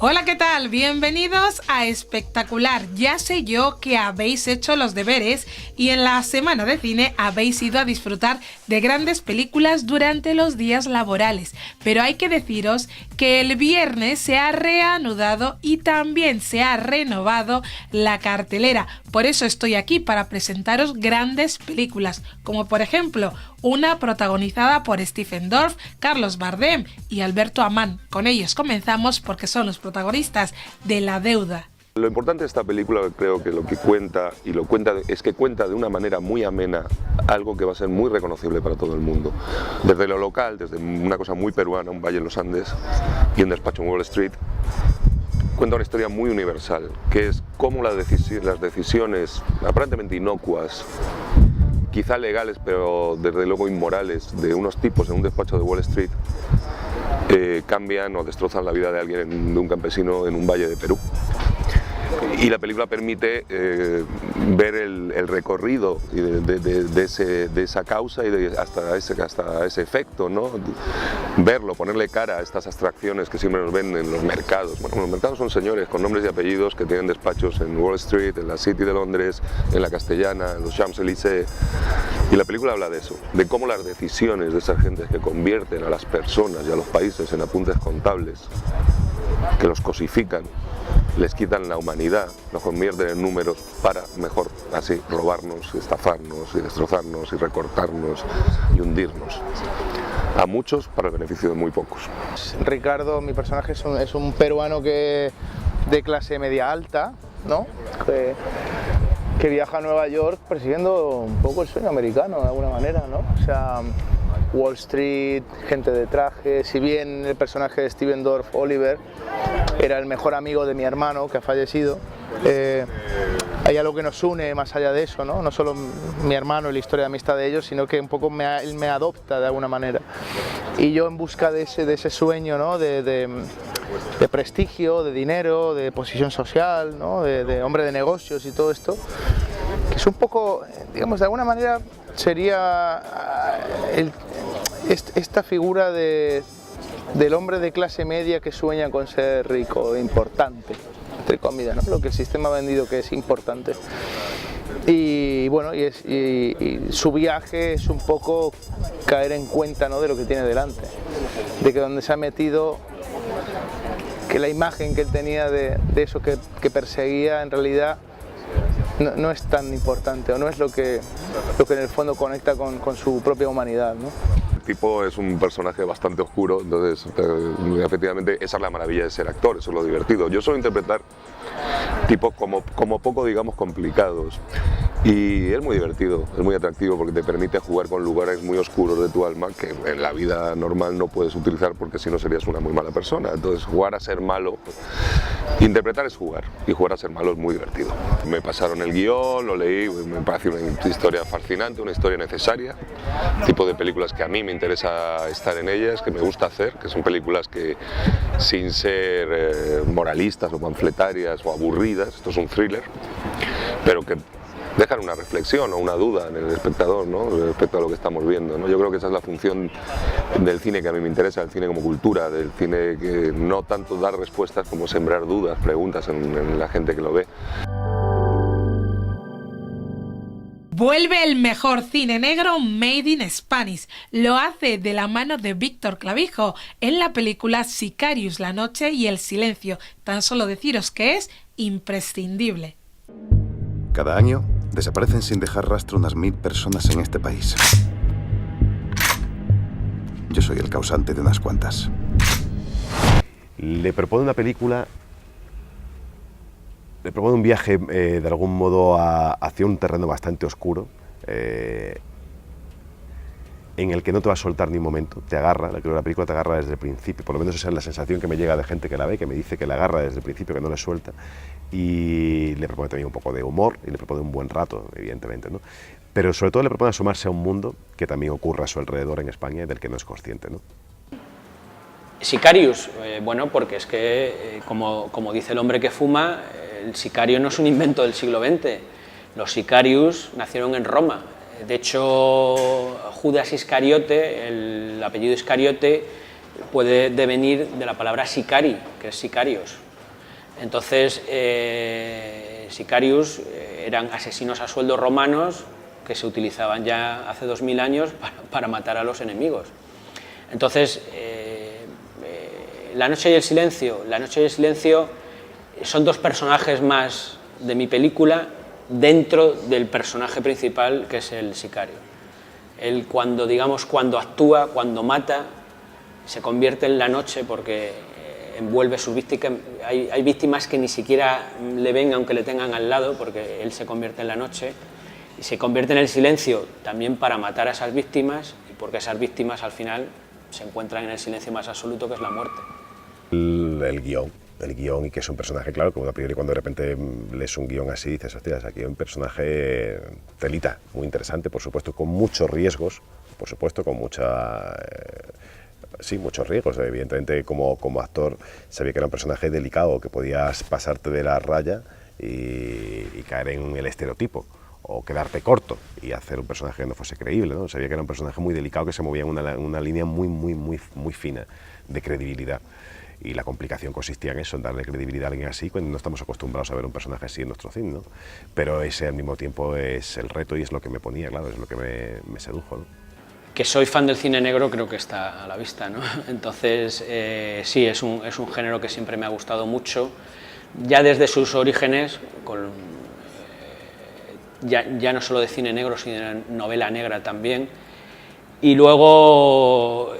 Hola, ¿qué tal? Bienvenidos a Espectacular. Ya sé yo que habéis hecho los deberes y en la semana de cine habéis ido a disfrutar de grandes películas durante los días laborales. Pero hay que deciros que el viernes se ha reanudado y también se ha renovado la cartelera. Por eso estoy aquí para presentaros grandes películas, como por ejemplo una protagonizada por Stephen Dorff, Carlos Bardem y Alberto Amán. Con ellos comenzamos porque son los protagonistas de La Deuda. Lo importante de esta película, creo que lo que cuenta, es que cuenta de una manera muy amena algo que va a ser muy reconocible para todo el mundo. Desde lo local, desde una cosa muy peruana, un valle en los Andes y un despacho en Wall Street, cuenta una historia muy universal, que es cómo las decisiones aparentemente inocuas, quizá legales, pero desde luego inmorales, de unos tipos en un despacho de Wall Street, cambian o destrozan la vida de alguien, de un campesino en un valle de Perú. Y la película permite ver el recorrido de esa causa y hasta ese efecto, ¿no? Verlo, ponerle cara a estas abstracciones que siempre nos ven en los mercados. Bueno, los mercados son señores con nombres y apellidos que tienen despachos en Wall Street, en la City de Londres, en la Castellana, en los Champs-Élysées. Y la película habla de eso, de cómo las decisiones de esas gentes que convierten a las personas y a los países en apuntes contables, que los cosifican, les quitan la humanidad, los convierten en números para mejor así robarnos, estafarnos y destrozarnos y recortarnos y hundirnos. A muchos para el beneficio de muy pocos. Ricardo, mi personaje, es un peruano de clase media alta, ¿no? Que viaja a Nueva York persiguiendo un poco el sueño americano de alguna manera, ¿no? O sea, Wall Street, gente de traje. Si bien el personaje de Stephen Dorff, Oliver, era el mejor amigo de mi hermano que ha fallecido, hay algo que nos une más allá de eso, ¿no? No solo mi hermano y la historia de amistad de ellos, sino que un poco él me adopta de alguna manera. Y yo en busca de ese sueño, ¿no? de prestigio, de dinero, de posición social, ¿no? de hombre de negocios y todo esto, que es un poco, digamos, de alguna manera sería esta figura del hombre de clase media que sueña con ser rico, importante, entre comillas, ¿no? Lo que el sistema ha vendido que es importante. Y bueno, y su viaje es un poco caer en cuenta, ¿no? De lo que tiene delante, de que donde se ha metido, que la imagen que él tenía de eso que perseguía en realidad no es tan importante, o no es lo que en el fondo conecta con su propia humanidad, ¿no? El tipo es un personaje bastante oscuro, entonces efectivamente esa es la maravilla de ser actor, eso es lo divertido. Yo suelo interpretar tipos como poco, digamos, complicados, y es muy divertido, es muy atractivo porque te permite jugar con lugares muy oscuros de tu alma que en la vida normal no puedes utilizar porque si no serías una muy mala persona. Entonces jugar a ser malo, interpretar es jugar, y jugar a ser malo es muy divertido. Me pasaron el guión, lo leí, me parece una historia fascinante, una historia necesaria, tipo de películas que a mí me interesa estar en ellas, que me gusta hacer, que son películas que sin ser moralistas o panfletarias o aburridas, esto es un thriller, pero que dejan una reflexión o una duda en el espectador, ¿no? Respecto a lo que estamos viendo, ¿no? Yo creo que esa es la función del cine que a mí me interesa, el cine como cultura, del cine que no tanto dar respuestas como sembrar dudas, preguntas en la gente que lo ve. Vuelve el mejor cine negro made in Spanish. Lo hace de la mano de Víctor Clavijo en la película Sicarius, la noche y el silencio. Tan solo deciros que es imprescindible. Cada año desaparecen sin dejar rastro unas 1000 personas en este país. Yo soy el causante de unas cuantas. Le propone una película, le propone un viaje de algún modo hacia un terreno bastante oscuro, en el que no te va a soltar ni un momento, te agarra, la película te agarra desde el principio, por lo menos esa es la sensación que me llega de gente que la ve, que me dice que la agarra desde el principio, que no le suelta, y le propone también un poco de humor, y le propone un buen rato, evidentemente, ¿no? Pero sobre todo le propone asomarse a un mundo que también ocurre a su alrededor en España y del que no es consciente, ¿no? Sicarius, bueno, porque es que, como dice el hombre que fuma, el sicario no es un invento del siglo XX, los sicarius nacieron en Roma. De hecho, Judas Iscariote, el apellido Iscariote, puede devenir de la palabra sicari, que es sicarios. Entonces, sicarius eran asesinos a sueldo romanos que se utilizaban ya hace 2000 años para matar a los enemigos. Entonces, La noche y el silencio. La noche y el silencio son dos personajes más de mi película dentro del personaje principal, que es el sicario. Él cuando actúa, cuando mata, se convierte en la noche porque envuelve sus víctimas. Hay víctimas que ni siquiera le ven aunque le tengan al lado, porque él se convierte en la noche, y se convierte en el silencio también para matar a esas víctimas, y porque esas víctimas al final se encuentran en el silencio más absoluto, que es la muerte. El guión, y que es un personaje, claro, como a priori cuando de repente lees un guión así dices, hostias, aquí hay un personaje telita, muy interesante, por supuesto, con muchos riesgos, por supuesto, con muchos riesgos. Evidentemente, como actor, sabía que era un personaje delicado, que podías pasarte de la raya y caer en el estereotipo, o quedarte corto y hacer un personaje que no fuese creíble, ¿no? Sabía que era un personaje muy delicado, que se movía en una línea muy fina de credibilidad. Y la complicación consistía en eso, en darle credibilidad a alguien así, cuando no estamos acostumbrados a ver un personaje así en nuestro cine, ¿no? Pero ese al mismo tiempo es el reto y es lo que me ponía, claro, es lo que me sedujo, ¿no? Que soy fan del cine negro creo que está a la vista, ¿no? Entonces, sí, es un género que siempre me ha gustado mucho, ya desde sus orígenes, ya no solo de cine negro, sino de novela negra también, y luego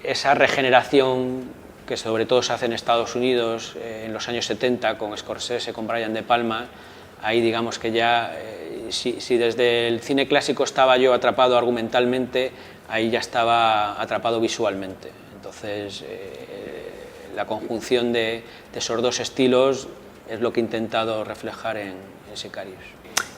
esa regeneración que sobre todo se hace en Estados Unidos en los años 70 con Scorsese, con Brian De Palma. Ahí digamos que ya, si desde el cine clásico estaba yo atrapado argumentalmente, ahí ya estaba atrapado visualmente. Entonces, la conjunción de esos dos estilos es lo que he intentado reflejar en Sicarius.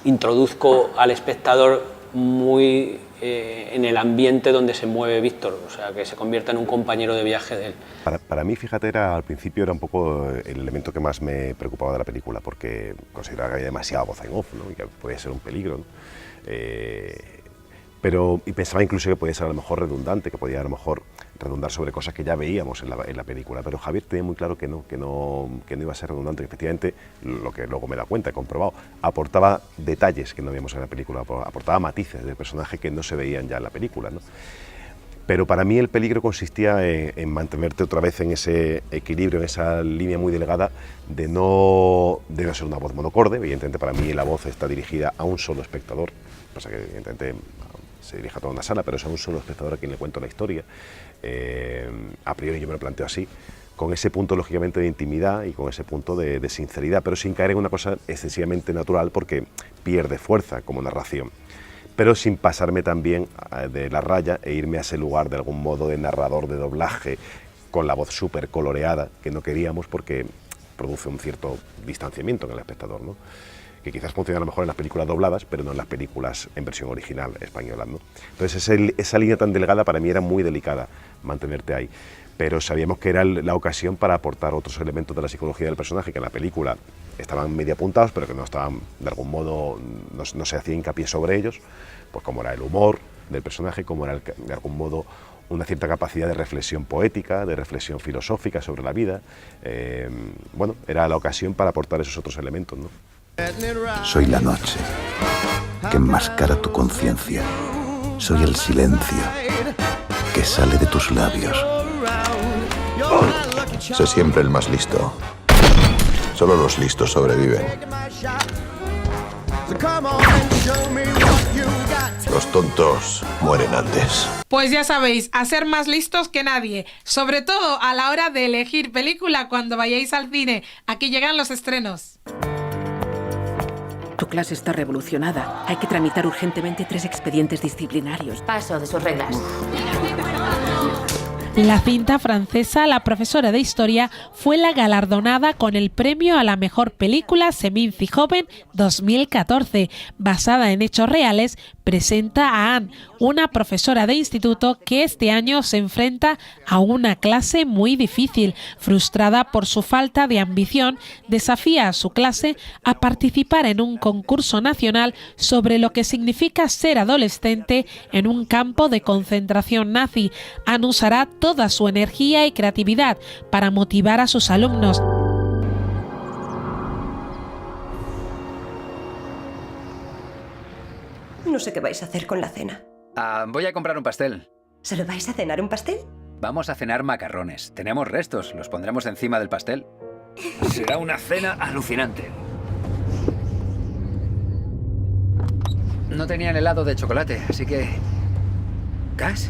Introduzco al espectador muy en el ambiente donde se mueve Víctor, o sea, que se convierta en un compañero de viaje de él. Para mí, fíjate, al principio era un poco el elemento que más me preocupaba de la película, porque consideraba que había demasiada voz en off, ¿no? Y que podía ser un peligro, ¿no? Y pensaba incluso que podía ser a lo mejor redundante, que podía a lo mejor redundar sobre cosas que ya veíamos en la película, pero Javier tenía muy claro que no iba a ser redundante, que efectivamente, lo que luego me he dado cuenta, he comprobado, aportaba detalles que no veíamos en la película, aportaba matices del personaje que no se veían ya en la película, ¿no? Pero para mí el peligro consistía en mantenerte otra vez en ese equilibrio, en esa línea muy delgada de no ser una voz monocorde. Evidentemente para mí la voz está dirigida a un solo espectador, pasa que evidentemente se dirige a toda una sala, pero es a un solo espectador a quien le cuento la historia. A priori yo me lo planteo así, con ese punto lógicamente de intimidad y con ese punto de sinceridad, pero sin caer en una cosa excesivamente natural porque pierde fuerza como narración, pero sin pasarme también de la raya e irme a ese lugar de algún modo de narrador de doblaje con la voz súper coloreada que no queríamos porque produce un cierto distanciamiento en el espectador, ¿no? Que quizás funciona a lo mejor en las películas dobladas, pero no en las películas en versión original española, ¿no? Entonces esa línea tan delgada para mí era muy delicada mantenerte ahí, pero sabíamos que era la ocasión para aportar otros elementos de la psicología del personaje que en la película estaban medio apuntados, pero que no estaban, de algún modo, no se hacía hincapié sobre ellos, pues como era el humor del personaje, como era de algún modo una cierta capacidad de reflexión poética, de reflexión filosófica sobre la vida. Bueno, era la ocasión para aportar esos otros elementos, ¿no? Soy la noche que enmascara tu conciencia. Soy el silencio que sale de tus labios. Sé siempre el más listo. Solo los listos sobreviven. Los tontos mueren antes. Pues ya sabéis, a ser más listos que nadie, sobre todo a la hora de elegir película cuando vayáis al cine. Aquí llegan los estrenos. Tu clase está revolucionada. Hay que tramitar urgentemente 3 expedientes disciplinarios. Paso de sus reglas. La cinta francesa La profesora de historia fue la galardonada con el premio a la mejor película Seminci Joven 2014. Basada en hechos reales, presenta a Anne, una profesora de instituto que este año se enfrenta a una clase muy difícil. Frustrada por su falta de ambición, desafía a su clase a participar en un concurso nacional sobre lo que significa ser adolescente en un campo de concentración nazi. Anne usará toda su energía y creatividad para motivar a sus alumnos. sé qué vais a hacer con la cena. Voy a comprar un pastel. ¿Solo vais a cenar un pastel? Vamos a cenar macarrones. Tenemos restos, los pondremos encima del pastel. Será una cena alucinante. No tenían helado de chocolate, así que... ¿Cass?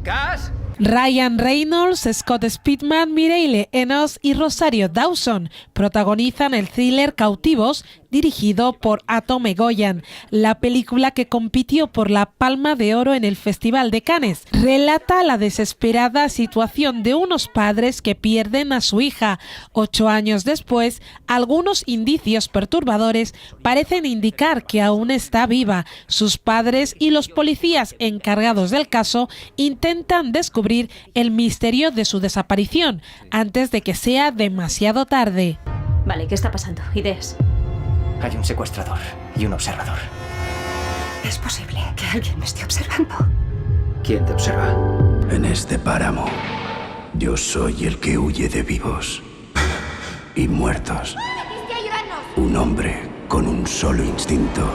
¿Cass? Ryan Reynolds, Scott Speedman, Mireille Enos y Rosario Dawson protagonizan el thriller Cautivos, dirigido por Atom Egoyan. La película, que compitió por la Palma de Oro en el Festival de Cannes, relata la desesperada situación de unos padres que pierden a su hija. 8 años después, algunos indicios perturbadores parecen indicar que aún está viva. Sus padres y los policías encargados del caso intentan descubrir el misterio de su desaparición antes de que sea demasiado tarde. Vale, ¿qué está pasando? Ideas. Hay un secuestrador y un observador. ¿Es posible que alguien me esté observando? ¿Quién te observa? En este páramo, yo soy el que huye de vivos y muertos. Un hombre con un solo instinto: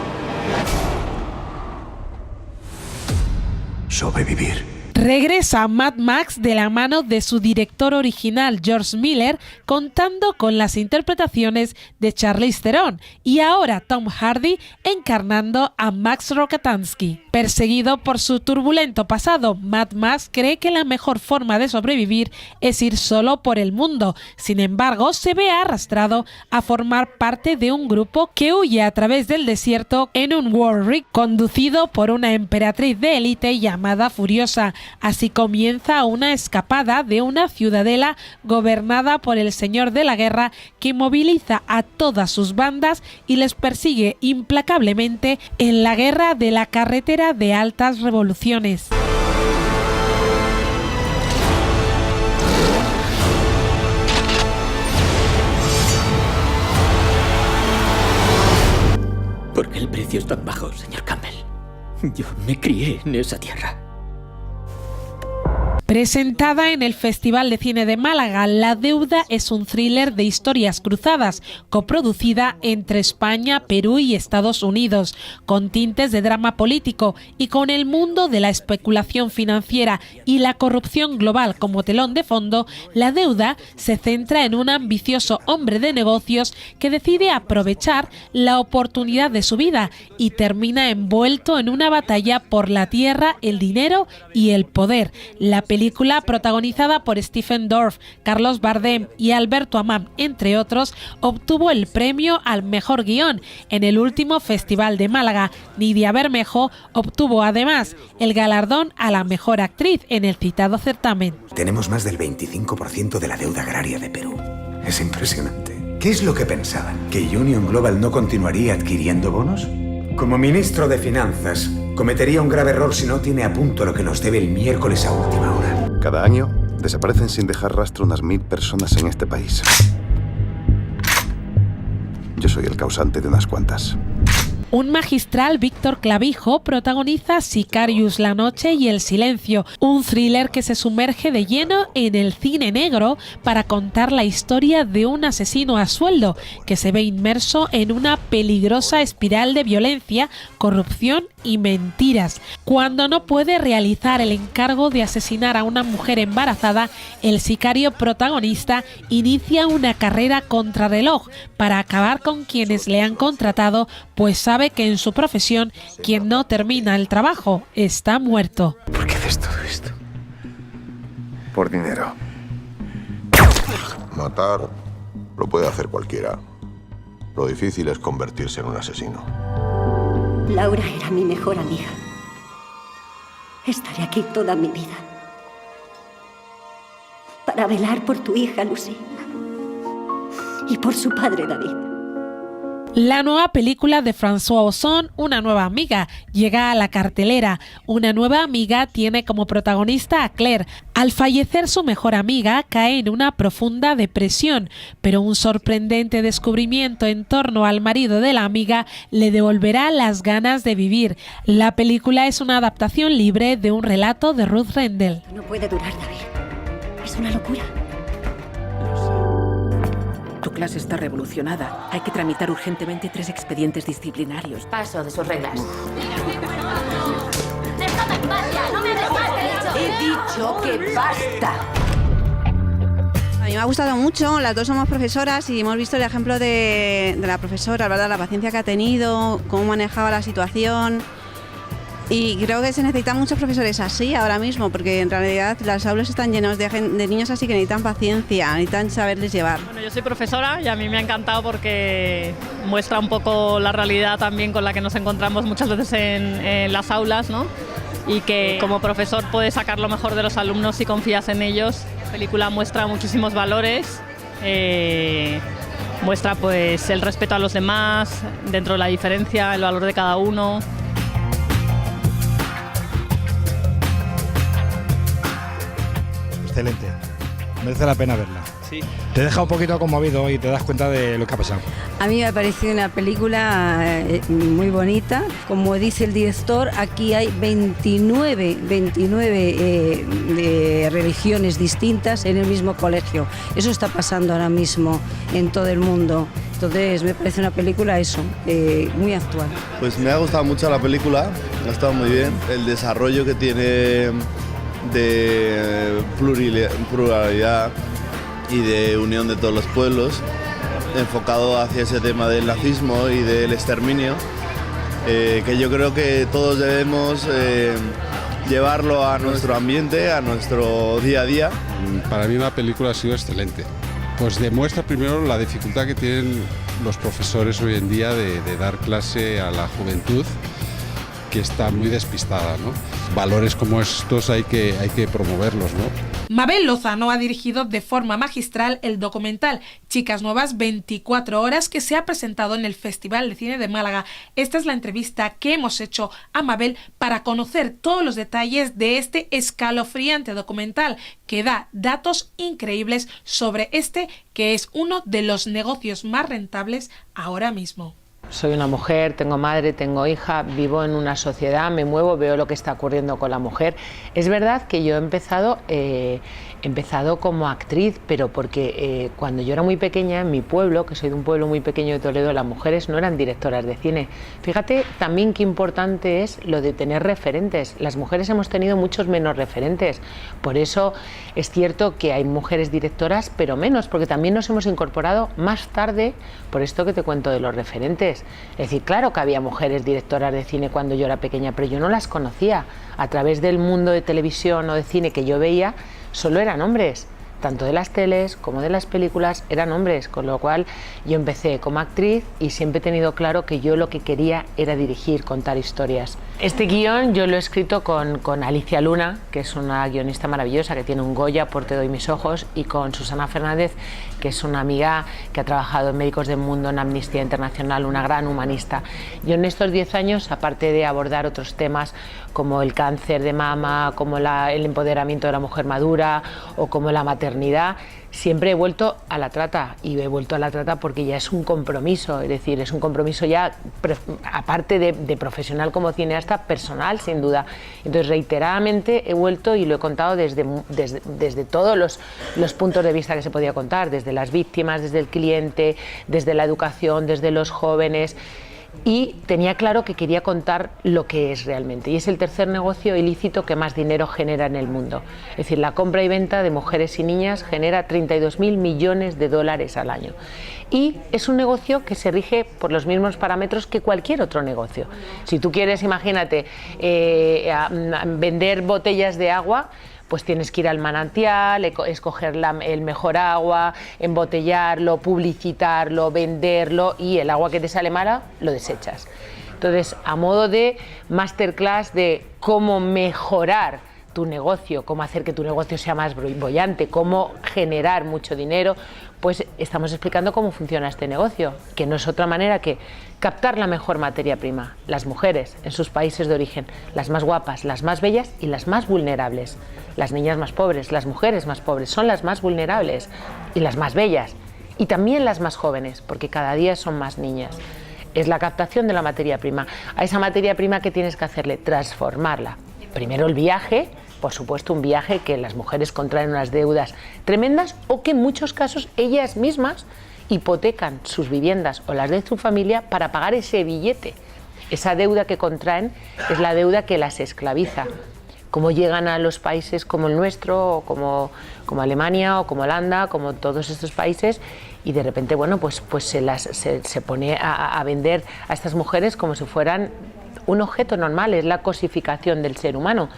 sobrevivir. Regresa Mad Max de la mano de su director original George Miller, contando con las interpretaciones de Charlize Theron y ahora Tom Hardy encarnando a Max Rokatansky. Perseguido por su turbulento pasado, Mad Max cree que la mejor forma de sobrevivir es ir solo por el mundo. Sin embargo, se ve arrastrado a formar parte de un grupo que huye a través del desierto en un War Rig conducido por una emperatriz de élite llamada Furiosa. Así comienza una escapada de una ciudadela gobernada por el Señor de la Guerra, que moviliza a todas sus bandas y les persigue implacablemente en la guerra de la carretera de altas revoluciones. ¿Por qué el precio es tan bajo, señor Campbell? Yo me crié en esa tierra. Presentada en el Festival de Cine de Málaga, La Deuda es un thriller de historias cruzadas, coproducida entre España, Perú y Estados Unidos, con tintes de drama político y con el mundo de la especulación financiera y la corrupción global como telón de fondo. La Deuda se centra en un ambicioso hombre de negocios que decide aprovechar la oportunidad de su vida y termina envuelto en una batalla por la tierra, el dinero y el poder. La película, protagonizada por Stephen Dorff, Carlos Bardem y Alberto Amam, entre otros, obtuvo el premio al mejor guión en el último Festival de Málaga. Nidia Bermejo obtuvo además el galardón a la mejor actriz en el citado certamen. Tenemos más del 25% de la deuda agraria de Perú. Es impresionante. ¿Qué es lo que pensaban? ¿Que Union Global no continuaría adquiriendo bonos? Como ministro de Finanzas, cometería un grave error si no tiene a punto lo que nos debe el miércoles a última hora. Cada año desaparecen sin dejar rastro unas 1000 personas en este país. Yo soy el causante de unas cuantas. Un magistral Víctor Clavijo protagoniza Sicarius, La Noche y El Silencio, un thriller que se sumerge de lleno en el cine negro para contar la historia de un asesino a sueldo que se ve inmerso en una peligrosa espiral de violencia, corrupción y mentiras. Cuando no puede realizar el encargo de asesinar a una mujer embarazada, el sicario protagonista inicia una carrera contrarreloj para acabar con quienes le han contratado, pues sabe que en su profesión quien no termina el trabajo está muerto. ¿Por qué haces todo esto? Por dinero. Matar lo puede hacer cualquiera. Lo difícil es convertirse en un asesino. Laura era mi mejor amiga. Estaré aquí toda mi vida para velar por tu hija, Lucy, y por su padre, David. La nueva película de François Ozon, Una nueva amiga, llega a la cartelera. Una nueva amiga tiene como protagonista a Claire. Al fallecer su mejor amiga, cae en una profunda depresión, pero un sorprendente descubrimiento en torno al marido de la amiga le devolverá las ganas de vivir. La película es una adaptación libre de un relato de Ruth Rendell. No puede durar, David. Es una locura. Tu clase está revolucionada. Hay que tramitar urgentemente 3 expedientes disciplinarios. Paso de sus reglas. ¡Déjame en paz ya! ¡No me hables más, te he dicho que basta! A mí me ha gustado mucho, las dos somos profesoras y hemos visto el ejemplo de la profesora, ¿verdad? La paciencia que ha tenido, cómo manejaba la situación. Y creo que se necesitan muchos profesores así ahora mismo, porque en realidad las aulas están llenas de niños así que necesitan paciencia, necesitan saberles llevar. Bueno, yo soy profesora y a mí me ha encantado porque muestra un poco la realidad también con la que nos encontramos muchas veces en las aulas, ¿no? Y que como profesor puedes sacar lo mejor de los alumnos si confías en ellos. La película muestra muchísimos valores, muestra pues el respeto a los demás, dentro de la diferencia, el valor de cada uno. Excelente, merece la pena verla. Sí. Te deja un poquito conmovido y te das cuenta de lo que ha pasado. A mí me ha parecido una película muy bonita. Como dice el director, aquí hay 29 religiones distintas en el mismo colegio. Eso está pasando ahora mismo en todo el mundo. Entonces me parece una película muy actual. Pues me ha gustado mucho la película, ha estado muy bien. El desarrollo que tiene de pluralidad y de unión de todos los pueblos, enfocado hacia ese tema del nazismo y del exterminio, que yo creo que todos debemos llevarlo a nuestro ambiente, a nuestro día a día. Para mí la película ha sido excelente. Pues demuestra primero la dificultad que tienen los profesores hoy en día de dar clase a la juventud, que está muy despistada, ¿no? Valores como estos hay que promoverlos, ¿no? Mabel Lozano ha dirigido de forma magistral el documental Chicas Nuevas 24 horas que se ha presentado en el Festival de Cine de Málaga. Esta es la entrevista que hemos hecho a Mabel para conocer todos los detalles de este escalofriante documental que da datos increíbles sobre este que es uno de los negocios más rentables ahora mismo. Soy una mujer, tengo madre, tengo hija, vivo en una sociedad, me muevo, veo lo que está ocurriendo con la mujer. Es verdad que yo he empezado como actriz, pero porque cuando yo era muy pequeña, en mi pueblo, que soy de un pueblo muy pequeño de Toledo, las mujeres no eran directoras de cine. Fíjate también qué importante es lo de tener referentes. Las mujeres hemos tenido muchos menos referentes. Por eso es cierto que hay mujeres directoras, pero menos, porque también nos hemos incorporado más tarde, por esto que te cuento de los referentes. Es decir, claro que había mujeres directoras de cine cuando yo era pequeña, pero yo no las conocía. A través del mundo de televisión o de cine que yo veía, solo eran hombres. Tanto de las teles como de las películas eran hombres, con lo cual yo empecé como actriz y siempre he tenido claro que yo lo que quería era dirigir, contar historias. Este guión yo lo he escrito con Alicia Luna, que es una guionista maravillosa que tiene un Goya por Te doy mis ojos, y con Susana Fernández, que es una amiga que ha trabajado en Médicos del Mundo, en Amnistía Internacional, una gran humanista. Yo en estos 10 años, aparte de abordar otros temas como el cáncer de mama, como el empoderamiento de la mujer madura o como la maternidad, siempre he vuelto a la trata, y he vuelto a la trata porque ya es un compromiso, es decir, es un compromiso ya, aparte de profesional como cineasta, personal sin duda. Entonces reiteradamente he vuelto y lo he contado desde todos los puntos de vista que se podía contar, desde las víctimas, desde el cliente, desde la educación, desde los jóvenes. Y tenía claro que quería contar lo que es realmente, y es el tercer negocio ilícito que más dinero genera en el mundo. Es decir, la compra y venta de mujeres y niñas genera 32.000 millones de dólares al año. Y es un negocio que se rige por los mismos parámetros que cualquier otro negocio. Si tú quieres, imagínate, vender botellas de agua, pues tienes que ir al manantial, escoger el mejor agua, embotellarlo, publicitarlo, venderlo, y el agua que te sale mala lo desechas. Entonces, a modo de masterclass de cómo mejorar tu negocio, cómo hacer que tu negocio sea más bollante, cómo generar mucho dinero, pues estamos explicando cómo funciona este negocio, que no es otra manera que captar la mejor materia prima, las mujeres en sus países de origen, las más guapas, las más bellas y las más vulnerables. Las niñas más pobres, las mujeres más pobres son las más vulnerables y las más bellas, y también las más jóvenes, porque cada día son más niñas. Es la captación de la materia prima. A esa materia prima, ¿qué tienes que hacerle? Transformarla. Primero el viaje, por supuesto un viaje que las mujeres contraen unas deudas tremendas, o que en muchos casos ellas mismas hipotecan sus viviendas o las de su familia para pagar ese billete. Esa deuda que contraen es la deuda que las esclaviza. Cómo llegan a los países como el nuestro, o como Alemania, o como Holanda, como todos estos países, y de repente, bueno, pues se pone a vender a estas mujeres como si fueran un objeto normal, es la cosificación del ser humano.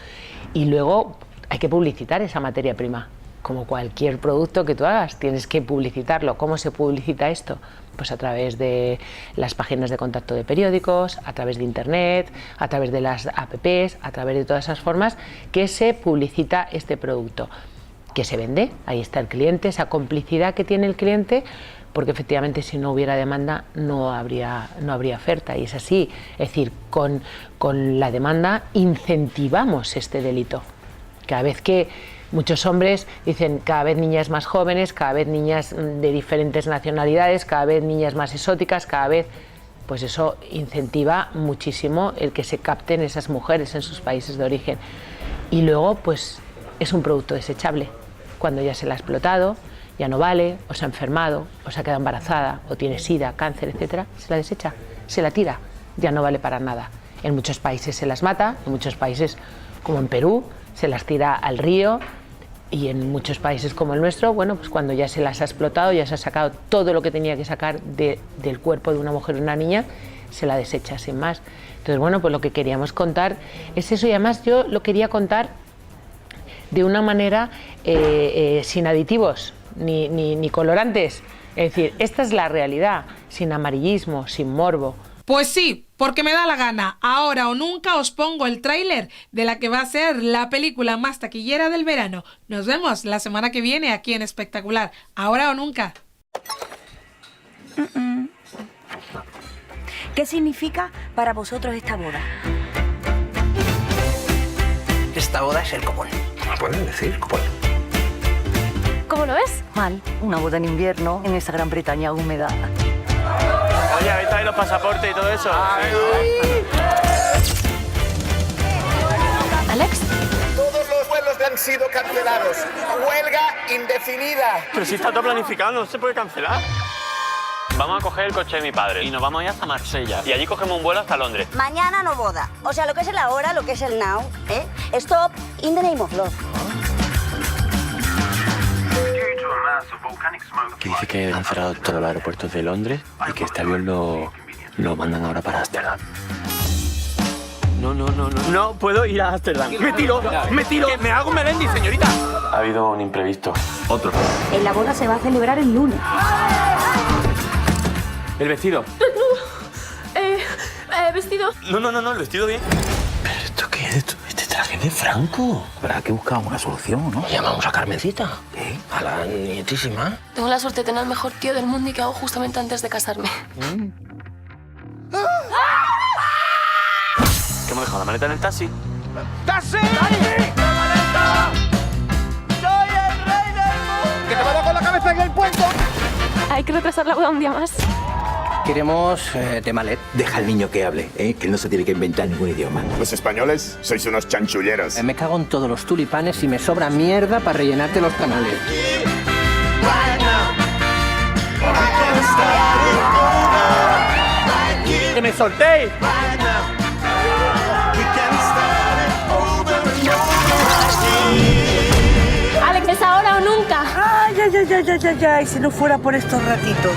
Y luego hay que publicitar esa materia prima. Como cualquier producto que tú hagas, tienes que publicitarlo. ¿Cómo se publicita esto? Pues a través de las páginas de contacto de periódicos, a través de internet, a través de las apps, a través de todas esas formas que se publicita este producto, que se vende. Ahí está el cliente, esa complicidad que tiene el cliente, porque efectivamente si no hubiera demanda no habría oferta, y es así. Es decir, con la demanda incentivamos este delito. Cada vez que muchos hombres dicen cada vez niñas más jóvenes, cada vez niñas de diferentes nacionalidades, cada vez niñas más exóticas, cada vez, pues eso incentiva muchísimo el que se capten esas mujeres en sus países de origen. Y luego, pues es un producto desechable. Cuando ya se la ha explotado, ya no vale, o se ha enfermado, o se ha quedado embarazada, o tiene sida, cáncer, etcétera, se la desecha, se la tira, ya no vale para nada. En muchos países se las mata, en muchos países, como en Perú, se las tira al río. Y en muchos países como el nuestro, bueno, pues cuando ya se las ha explotado, ya se ha sacado todo lo que tenía que sacar del cuerpo de una mujer o una niña, se la desecha sin más. Entonces, bueno, pues lo que queríamos contar es eso, y además yo lo quería contar de una manera sin aditivos ni colorantes. Es decir, esta es la realidad, sin amarillismo, sin morbo. Pues sí, porque me da la gana. Ahora o nunca os pongo el tráiler de la que va a ser la película más taquillera del verano. Nos vemos la semana que viene aquí en Espectacular. Ahora o nunca. ¿Qué significa para vosotros esta boda? Esta boda es el copón. ¿Pueden decir copón? ¿Cómo lo ves? Mal. Una boda en invierno en esa Gran Bretaña húmeda. Oye, ¿habéis traído los pasaportes y todo eso? ¿Alex? Todos los vuelos han sido cancelados. Huelga indefinida. Pero si está todo planificado, no se puede cancelar. Vamos a coger el coche de mi padre y nos vamos a ir hasta Marsella. Y allí cogemos un vuelo hasta Londres. Mañana no boda. O sea, lo que es el ahora, lo que es el now, ¿eh? Stop in the name of love. Que dice que han cerrado todos los aeropuertos de Londres y que este avión lo mandan ahora para Ámsterdam. No puedo ir a Ámsterdam. Me tiro. Que me hago un Melendi, señorita. Ha habido un imprevisto. Otro. La boda se va a celebrar el lunes. ¿El vestido? ¿Vestido? No, el vestido bien. ¿Pero esto qué es? ¿Este traje de Franco? Habrá que buscar una solución, ¿no? Llamamos a Carmencita. ¿Qué? A la nietísima. Tengo la suerte de tener al mejor tío del mundo y que hago justamente antes de casarme. ¿Que hemos dejado la maleta en el taxi? ¡Taxi! ¡Maleta! ¡Soy el rey del mundo! ¡Que te va a dar con la cabeza en el puente! Hay que retrasar la boda un día más. Queremos de Malet. Deja al niño que hable, que él no se tiene que inventar ningún idioma. Los españoles sois unos chanchulleros. Me cago en todos los tulipanes y me sobra mierda para rellenarte los canales. ¡Que me soltéis! Alex, ¿es ahora o nunca? Ay, si no fuera por estos ratitos.